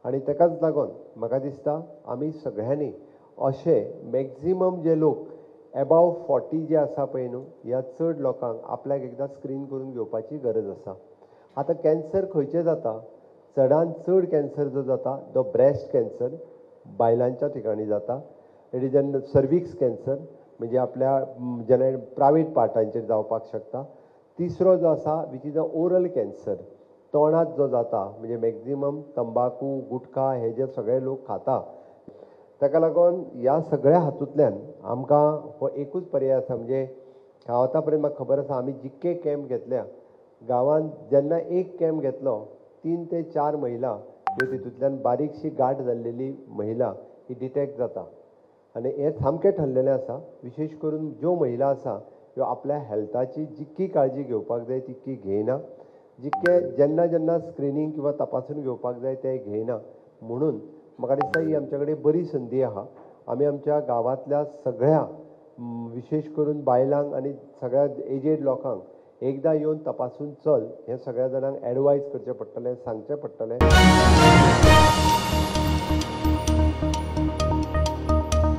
आणि ताकाच लागून म्हाका दिसता आमी सगळ्यांनी अशे मॅक्झिमम जे लोक एबाव 40 जे आसा पळय न्हू ह्या चड लोकांक आपल्याक एकदां स्क्रीन करून घेवपाची गरज आसा. आतां कॅन्सर खंयचे जाता, चडांत चड कॅन्सर जो जाता तो ब्रेस्ट कॅन्सर बायलांच्या ठिकाणी जाता. It is an cervix cancer म्हणजे आपल्या जेणे प्रायवेट पार्टांचेर जावपाक शकता. तिसरो जो आसा which is a oral cancer, तोंडात जो जाता म्हणजे मॅक्झिमम तंबाखू गुटखा हे जे सगळे लोक खाता. ताका लागून ह्या सगळ्या हातूंतल्यान आमकां हो एकूच पर्याय आसा म्हणजे हांव आतां पर्यंत म्हाका खबर आसा आमी जितके कॅम्प घेतल्या गांवांत जेन्ना एक कॅम्प घेतलो 3 ते 4 महिला ह्यो तितूंतल्यान बारीकशी गांठ जाल्लेली महिला ही डिटेक्ट जाता. आनी हें सामकें ठरलेलें आसा. विशेश करून ज्यो महिला आसा ह्यो आपल्या हेल्थाची जितकी काळजी घेवपाक जाय तितकी घेयना, जितके जेन्ना जेन्ना स्क्रिनींग किंवा तपासून घेवपाक जाय ते घेयना. म्हणून म्हाका दिसता ही आमचे कडेन बरी संदी आहा. आमी आमच्या गांवांतल्या सगळ्या विशेश करून बायलांक आनी सगळ्या एजेड लोकांक एकदां येवन तपासून चल हें सगळ्या जाणांक एडवायज करचें पडटलें, सांगचें पडटलें.